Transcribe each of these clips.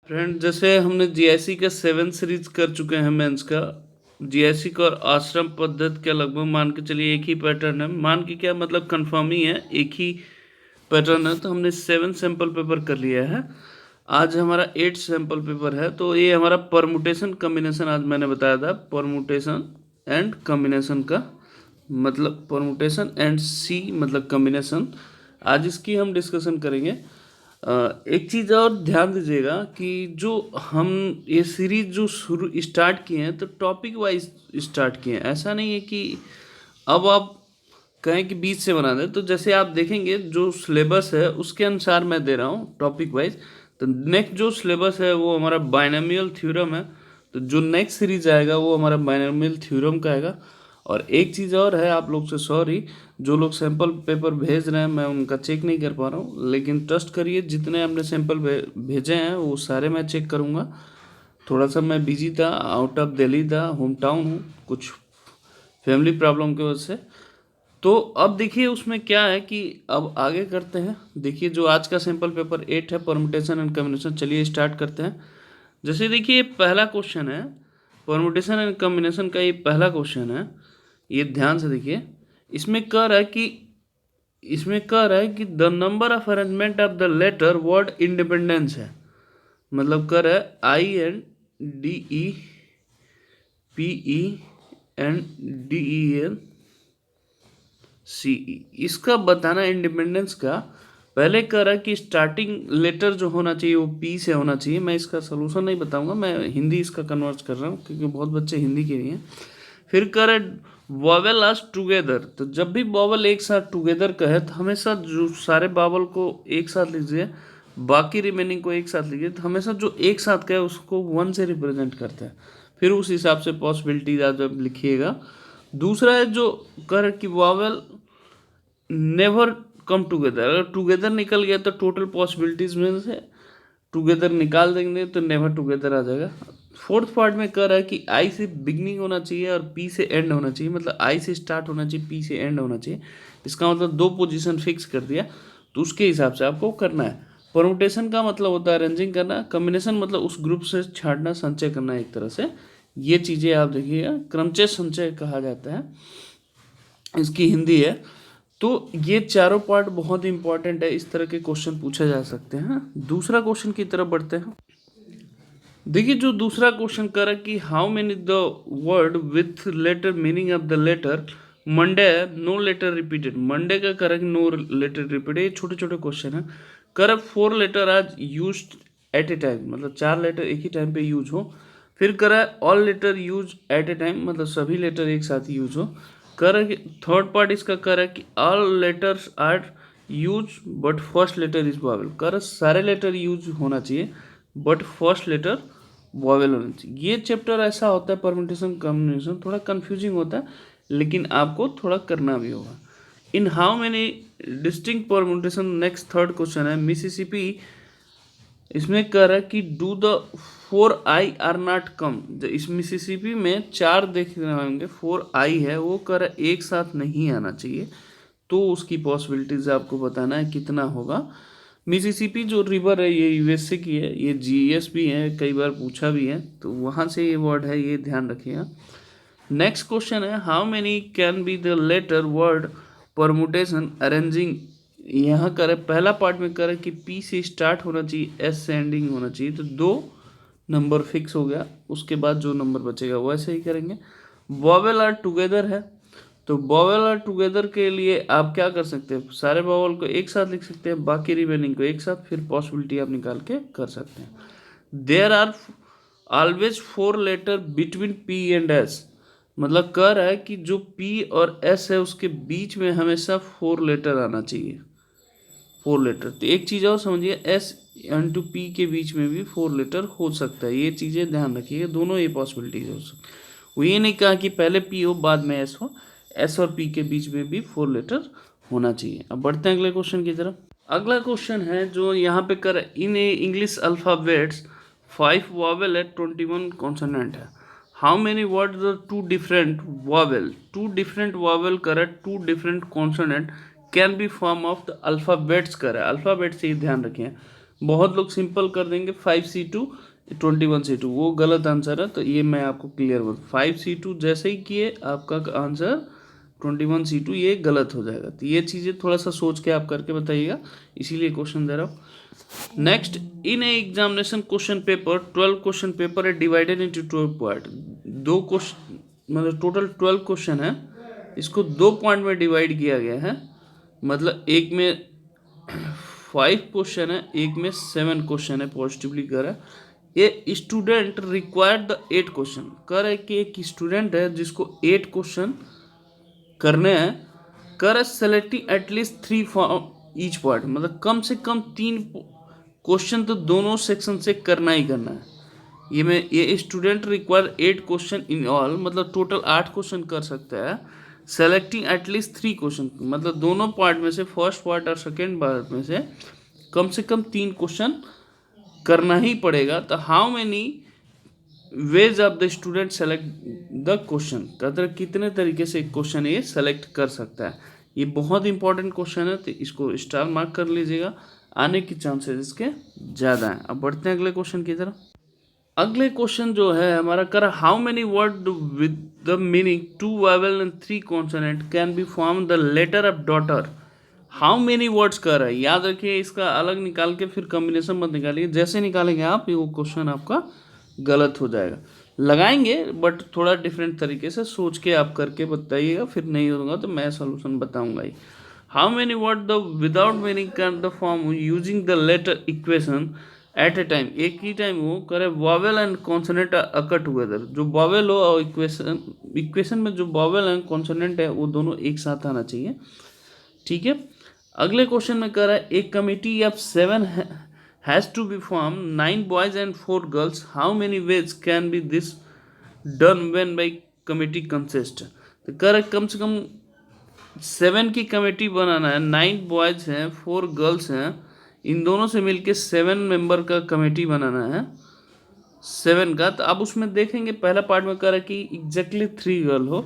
Friend, जैसे हमने GIC का 7 सीरीज कर चुके हैं मेंस का। जीआईसी का और आश्रम पद्धति का लगभग मान के चलिए एक ही पैटर्न है। मान के क्या मतलब, कंफर्म ही है, एक ही पैटर्न है। तो हमने 7 सैंपल पेपर कर लिया है। आज हमारा 8 सैंपल पेपर है। तो ये हमारा परमुटेशन कम्बिनेशन आज मैंने बताया था। परमुटेशन एंड कम्बिनेशन का मतलब परमुटेशन एंड सी मतलब कम्बिनेशन। आज इसकी हम डिस्कशन करेंगे। एक चीज़ और ध्यान दीजिएगा कि जो हम ये सीरीज जो शुरू स्टार्ट किए हैं तो टॉपिक वाइज स्टार्ट किए हैं। ऐसा नहीं है कि अब आप कहें कि बीच से बना दें। तो जैसे आप देखेंगे जो सिलेबस है उसके अनुसार मैं दे रहा हूँ टॉपिक वाइज। तो नेक्स्ट जो सिलेबस है वो हमारा बाइनोमियल थ्योरम है। तो जो नेक्स्ट सीरीज आएगा वो हमारा बाइनोमियल थ्योरम का आएगा। और एक चीज़ और है, आप लोग से सॉरी, जो लोग सैंपल पेपर भेज रहे हैं मैं उनका चेक नहीं कर पा रहा हूँ, लेकिन ट्रस्ट करिए जितने हमने सैंपल भेजे हैं वो सारे मैं चेक करूँगा। थोड़ा सा मैं बिजी था, आउट ऑफ दिल्ली था, होम टाउन हूँ, कुछ फैमिली प्रॉब्लम की वजह से। तो अब देखिए उसमें क्या है कि अब आगे करते हैं। देखिए जो आज का सैंपल पेपर 8 है, परमुटेशन एंड कम्बिनेशन। चलिए स्टार्ट करते हैं। जैसे देखिए पहला क्वेश्चन है परमुटेशन एंड कम्बिनेशन का, ये पहला क्वेश्चन है। ये ध्यान से देखिए। इसमें कह रहा है कि इसमें कह रहा है कि the number of arrangement of the letter word independence है। मतलब कह रहा है INDEPENDENCE, इसका बताना इंडिपेंडेंस का। पहले कह रहा है कि स्टार्टिंग लेटर जो होना चाहिए वो पी से होना चाहिए। मैं इसका सोल्यूशन नहीं बताऊंगा, मैं हिंदी इसका कन्वर्ट कर रहा हूँ क्योंकि बहुत बच्चे हिंदी के लिए हैं। फिर कह रहा है वॉवेल आज टुगेदर। तो जब भी वॉवेल एक साथ टुगेदर कहे तो हमेशा जो सारे वॉवेल को एक साथ लीजिए, बाकी रिमेनिंग को एक साथ लीजिए। तो हमेशा जो एक साथ कहे उसको वन से रिप्रेजेंट करते हैं। फिर उस हिसाब से पॉसिबिलिटीज आप जब लिखिएगा। दूसरा है जो कह रहा है कि वॉवेल नेवर कम टुगेदर। अगर टुगेदर निकल गया तो टोटल पॉसिबिलिटीज में से टुगेदर निकाल देंगे तो नेवर टुगेदर आ जाएगा। फोर्थ पार्ट में कह रहा है कि आई से बिगनिंग होना चाहिए और पी से एंड होना चाहिए। मतलब आई से स्टार्ट होना चाहिए, पी से एंड होना चाहिए। इसका मतलब दो पोजीशन फिक्स कर दिया, तो उसके हिसाब से आपको करना है। परमुटेशन का मतलब होता है अरेंजिंग करना। कम्बिनेशन मतलब उस ग्रुप से छांटना, संचय करना एक तरह से। ये चीज़ें आप देखिएगा, क्रमचय संचय कहा जाता है, इसकी हिंदी है। तो ये चारों पार्ट बहुत इंपॉर्टेंट है, इस तरह के क्वेश्चन पूछे जा सकते हैं। दूसरा क्वेश्चन की तरफ बढ़ते हैं। देखिए जो दूसरा क्वेश्चन कर रहा है कि how many the word with letter meaning of the letter Monday no letter repeated. Monday का कर नो लेटर रिपीटेड। ये छोटे छोटे क्वेश्चन है। कर 4 लेटर आज यूज एट ए टाइम, मतलब 4 लेटर एक ही टाइम पे यूज हो। फिर करा all letter use at a time, मतलब सभी लेटर एक साथ यूज हो। कर थर्ड पार्ट इसका कर है कि all letters are use but first letter is vowel. कर सारे लेटर यूज होना चाहिए बट फर्स्ट लेटर वॉवेल होना चाहिए। ये चैप्टर ऐसा होता है परम्यूटेशन कम्बिनेशन, थोड़ा कंफ्यूजिंग होता है लेकिन आपको थोड़ा करना भी होगा। In how many distinct permutation, next third question है मिसिसिपी। इसमें कह रहा है कि do the 4 I are not come. इस मिसिसिपी में 4 देख रहे होंगे, 4 I है, वो कह रहा है एक साथ नहीं आना चाहिए। तो उसकी पॉसिबिलिटीज आपको बताना है कितना होगा। मिसिसिपी जो रिवर है ये यूएसए की है, ये जीएस भी है, कई बार पूछा भी है, तो वहाँ से ये वर्ड है, ये ध्यान रखिएगा। नेक्स्ट क्वेश्चन है how many can be the letter word permutation arranging. यहाँ करे पहला पार्ट में करे कि पी से स्टार्ट होना चाहिए, एस से एंडिंग होना चाहिए। तो 2 नंबर फिक्स हो गया, उसके बाद जो नंबर बचेगा वैसे ही करेंगे। वॉवेल आर टुगेदर है, तो वॉवेल और टुगेदर के लिए आप क्या कर सकते हैं, सारे वॉवेल को एक साथ लिख सकते हैं, बाकी रिमेनिंग को एक साथ, फिर पॉसिबिलिटी आप निकाल के कर सकते हैं। There are always 4 letter between P and S. मतलब कह रहा है कि जो पी और एस है उसके बीच में हमेशा 4 लेटर आना चाहिए। 4 लेटर। तो एक चीज़ और समझिए, एस एंड टू पी के बीच में भी 4 लेटर हो सकता है। ये चीज़ें ध्यान रखिएगा, दोनों ये पॉसिबिलिटीज हो सकती है। वो ये नहीं कहा कि पहले पी हो बाद में एस हो, एस और पी के बीच में भी 4 लेटर होना चाहिए। अब बढ़ते हैं अगले क्वेश्चन की तरफ। अगला क्वेश्चन है जो यहाँ पे कर इन इंग्लिश अल्फ़ाबेट्स 5 वॉवेल है 21 कॉन्सोनेंट है। How many word the 2 different vowel, 2 different vowel कर 2 different consonant can be form of the alphabets कर। अल्फ़ाबेट से ही ध्यान रखें, बहुत लोग सिंपल कर देंगे 5C2 21C2, वो गलत आंसर है। तो ये मैं आपको क्लियर बोल, 5C2 जैसे ही किए आपका आंसर 21C2 ये गलत हो जाएगा। तो ये चीज़ें थोड़ा सा सोच के आप करके बताइएगा, इसीलिए क्वेश्चन दे रहा हूँ। Next, in a examination question paper 12 question paper है डिवाइडेड इंटू 12 पार्ट। दो क्वेश्चन मतलब टोटल 12 क्वेश्चन है, इसको 2 पॉइंट में डिवाइड किया गया है। मतलब एक में 5 क्वेश्चन है, एक में 7 क्वेश्चन है, पॉजिटिवली कर रहा है। A student required the 8 question, कर है कि एक स्टूडेंट है जिसको 8 क्वेश्चन करने हैं। कर selecting at least 3 from each part, मतलब कम से कम 3 क्वेश्चन तो दोनों सेक्शन से करना ही करना है। ये student require 8 question in all, मतलब टोटल 8 क्वेश्चन कर सकता है। सेलेक्टिंग एटलीस्ट 3 क्वेश्चन, मतलब दोनों पार्ट में से, फर्स्ट पार्ट और सेकेंड पार्ट में से कम 3 क्वेश्चन करना ही पड़ेगा। तो how many ways of the student select the question, कहते कितने तरीके से एक क्वेश्चन ये सेलेक्ट कर सकता है। ये बहुत इंपॉर्टेंट क्वेश्चन है, तो इसको स्टार मार्क कर लीजिएगा, आने की चांसेस इसके ज़्यादा हैं। अब बढ़ते हैं अगले क्वेश्चन की तरफ। अगले क्वेश्चन जो है हमारा कर, how many word with the meaning 2 vowel and 3 consonant can be form the letter of daughter. How many words कर रहा है, याद रखिए, इसका अलग निकाल के फिर कॉम्बिनेशन मत निकालिए, जैसे निकालेंगे आप ये वो क्वेश्चन आपका गलत हो जाएगा। लगाएंगे बट थोड़ा डिफरेंट तरीके से सोच के आप करके बताइएगा, फिर नहीं होगा तो मैं सोल्यूशन बताऊंगा ही। How many word the without meaning can the form using the letter equation at a time, एक ही टाइम वो करे vowel and consonant occur together. जो वॉवेल हो और इक्वेशन में जो वॉवेल एंड कॉन्सोनेंट है वो दोनों एक साथ आना चाहिए, ठीक है। अगले क्वेश्चन में कह रहा है, एक committee of 7 has to be form, 9 boys and 4 girls, how many ways can be this done when by committee consist. तो कह रहा है कम से कम 7 की कमेटी बनाना है, 9 बॉयज हैं 4 गर्ल्स हैं, इन दोनों से मिलके 7 मेंबर का कमेटी बनाना है 7 का। तो अब उसमें देखेंगे पहला पार्ट में कह रहा है कि एग्जैक्टली 3 गर्ल हो,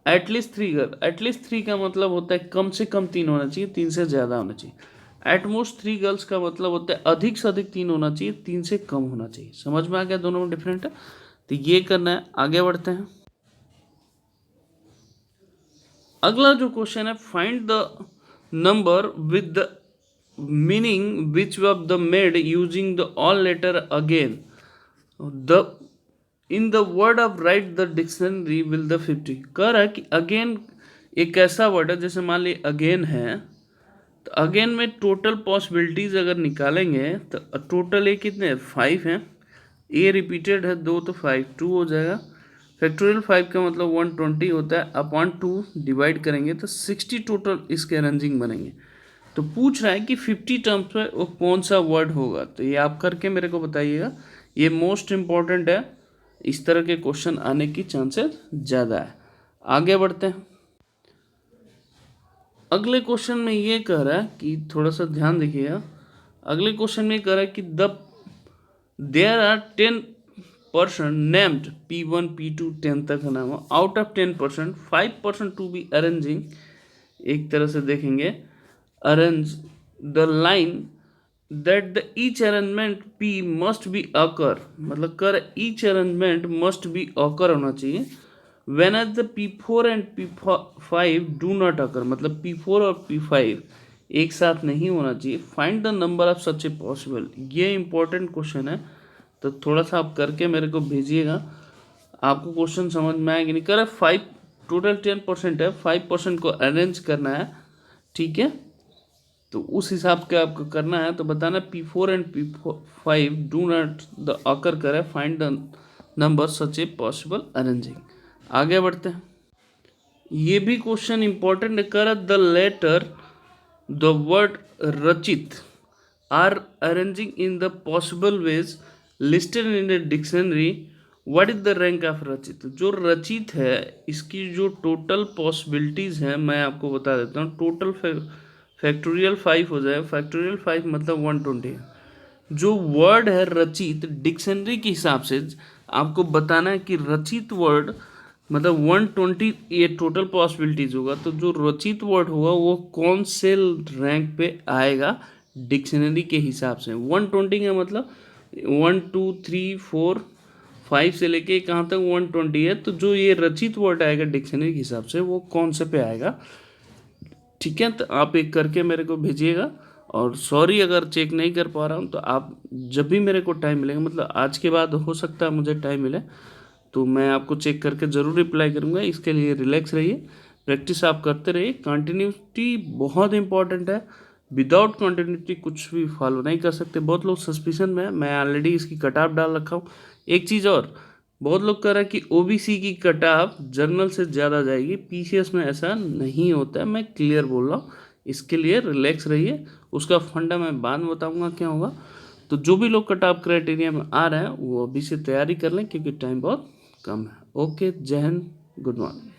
एटलीस्ट 3 गर्ल। एटलीस्ट 3 का मतलब होता है कम से कम 3 होना चाहिए, 3 से ज़्यादा होना चाहिए। एटमोस्ट 3 गर्ल्स का मतलब होता है अधिक से अधिक 3 होना चाहिए, 3 से कम होना चाहिए। समझ में आ गया, दोनों में डिफरेंट है। तो ये करना है, आगे बढ़ते हैं। अगला जो क्वेश्चन है, find the number with the meaning which of the made using the all letter again the in the word of right the dictionary will the 50। कह रहा है कि अगेन एक ऐसा वर्ड है, जैसे मान ली अगेन है, तो अगेन में टोटल पॉसिबिलिटीज अगर निकालेंगे तो टोटल ये कितने 5 हैं, ए रिपीटेड है 2 तो 5 2 हो जाएगा। फैक्टोरियल 5 का मतलब 120 होता है, अपॉन 2 डिवाइड करेंगे तो 60 टोटल इसके अरेंजिंग बनेंगे। तो पूछ रहा है कि 50 टर्म्स में वो कौन सा वर्ड होगा, तो ये आप करके मेरे को बताइएगा, ये मोस्ट इम्पॉर्टेंट है, इस तरह के क्वेश्चन आने की चांसेस ज़्यादा है। आगे बढ़ते हैं। अगले क्वेश्चन में ये कह रहा है कि थोड़ा सा ध्यान देखिएगा, अगले क्वेश्चन में कह रहा है कि there are 10% named P1 P2 10 तक है नाम, out of 10% 5% to be arranging, एक तरह से देखेंगे arrange the line that the each arrangement P must be occur, मतलब कर each arrangement must be occur होना चाहिए। When as the P4 and P5 do not occur, मतलब P4 और P5 एक साथ नहीं होना चाहिए। Find the number of such a possible, ये इंपॉर्टेंट क्वेश्चन है, तो थोड़ा सा आप करके मेरे को भेजिएगा, आपको क्वेश्चन समझ में आएगा नहीं। कर 5 टोटल 10% है, 5% को अरेंज करना है, ठीक है। तो उस हिसाब के आपको करना है, तो बताना P4 and P5 do not the occur करे, find the number such a possible arranging. आगे बढ़ते हैं। ये भी क्वेश्चन इंपॉर्टेंट है, कर the letter the word Rachit are arranging in the possible ways listed in a dictionary, what is the rank of Rachit. जो रचित है इसकी जो टोटल पॉसिबिलिटीज़ हैं मैं आपको बता देता हूँ। टोटल फैक्टोरियल 5 हो जाए, फैक्टोरियल 5 मतलब 120 है। जो वर्ड है रचित, डिक्शनरी के हिसाब से आपको बताना है कि रचित वर्ड मतलब 120 ये टोटल पॉसिबिलिटीज होगा, तो जो रचित वर्ड होगा वो कौन से रैंक पे आएगा डिक्शनरी के हिसाब से। 120 का मतलब 1 2 3 4 5 से लेके कहाँ तक 120 है, तो जो ये रचित वर्ड आएगा डिक्शनरी के हिसाब से वो कौन से पे आएगा, ठीक है। तो आप एक करके मेरे को भेजिएगा। और सॉरी अगर चेक नहीं कर पा रहा हूँ, तो आप जब भी मेरे को टाइम मिलेगा, मतलब आज के बाद हो सकता है मुझे टाइम मिले, तो मैं आपको चेक करके ज़रूर रिप्लाई करूँगा। इसके लिए रिलैक्स रहिए, प्रैक्टिस आप करते रहिए। कंटिन्यूटी बहुत इंपॉर्टेंट है, विदाउट कंटिन्यूटी कुछ भी फॉलो नहीं कर सकते। बहुत लोग सस्पिशन में है, मैं ऑलरेडी इसकी कट ऑफ डाल रखा हूँ। एक चीज़ और, बहुत लोग कह रहे हैं कि ओबीसी की कट ऑफ जनरल से ज़्यादा जाएगी, पीसीएस में ऐसा नहीं होता है, मैं क्लियर बोल रहा हूँ। इसके लिए रिलैक्स रहिए, उसका फंडा मैं बाद में बताऊँगा क्या होगा। तो जो भी लोग कट ऑफ क्राइटेरिया में आ रहे हैं वो अभी से तैयारी कर लें, क्योंकि टाइम बहुत कम है। ओके, जय हिंद, गुड मॉर्निंग।